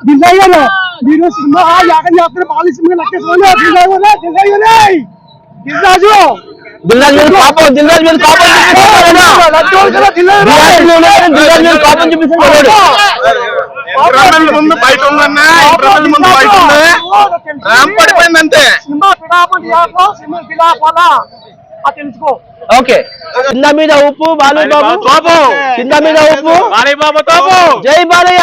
దిల్లాగారు మీరు సినిమా యాగం చేస్తారు బాలి సినిమా లెక్కేసుకోండి దిల్రాజు దిల్రాజు మీద కోపం చూపిస్తున్నాడు ముందు బయట ఉందన్నా ముందు బయట ఉంది పడిపోయింది అంతే సినిమా తెలుసుకో ఓకే కింద మీద ఉప్పు బాలు బాబు కింద మీద ఉప్పు బాబు జై బాలయ్య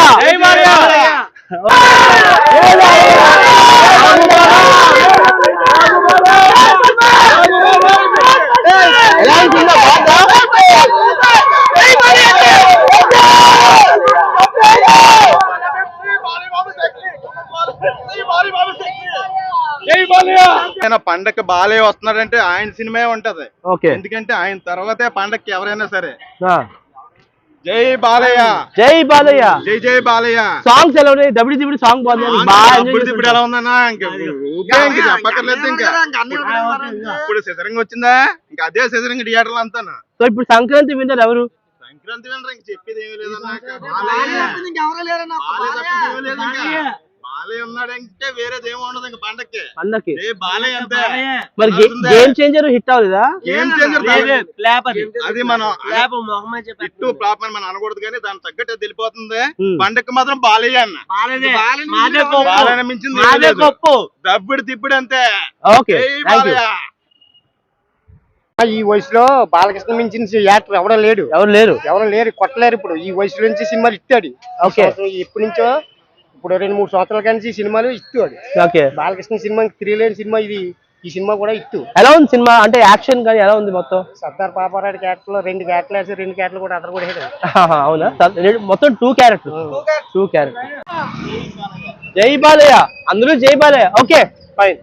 పండగ బాలయ్య వస్తున్నాడంటే ఆయన సినిమా ఉంటది. ఎందుకంటే ఆయన తర్వాతే పండగకి ఎవరైనా సరే జై బాలయ్య జై బాలయ్య జై జై బాలయ్య. సాంగ్స్ ఎలా ఉన్నాయి? దబిడి దిబిడి సాంగ్ బాగుంది. ఇప్పుడు ఎలా ఉందన్నా ఇంకా చెప్పక్కర్లేదు. ఇంకా ఇప్పుడు సిజరింగ్ వచ్చిందా? ఇంకా అదే సిజరింగ్ థియేటర్లు అంతా. సో ఇప్పుడు సంక్రాంతి విన్నర్ ఎవరు? సంక్రాంతి విన్నర్ ఇంక చెప్పేది ఏమీ లేదన్నా. బాలయ్య ఉన్నాడంటే వేరేది ఏమి ఉండదు ఇంకా పండక్కి. బాలయ్య అంతే. మరి గేమ్ చేంజర్ హిట్ అవ్వలేదా? గేమ్ చేంజర్ అది మనం హిట్ ఫ్లాప్ అని మనం అనకూడదు కానీ దాని తగ్గట్టు తెలిపోతుంది. పండక్కి మాత్రం బాలయ్య అన్న బాలయ్య మించింది దబ్బుడు తిప్పుడు అంతే. ఈ వయసులో బాలకృష్ణ మించిన యాక్టర్ ఎవరు లేరు కొట్టలేరు. ఇప్పుడు ఈ వయసులో నుంచి సినిమాలు ఇస్తాడు. ఎప్పటి నుంచో ఇప్పుడు 2-3 సంవత్సరాల కానీ సినిమాలు ఇస్తాడు. బాలకృష్ణ సినిమా తిరిగిలేని సినిమా ఇది. ఈ సినిమా కూడా ఇస్తూ ఎలా ఉంది సినిమా? అంటే యాక్షన్ కానీ ఎలా ఉంది? మొత్తం సర్దార్ పాపారాయుడు క్యారెక్టర్ లో 2 క్యారెక్టర్లు వేసి 2 క్యారెక్టర్లు కూడా అతను కూడా అవునా? మొత్తం 2 క్యారెక్టర్. జై బాలయ్య అందరూ జై బాలయ్య. Okay fine.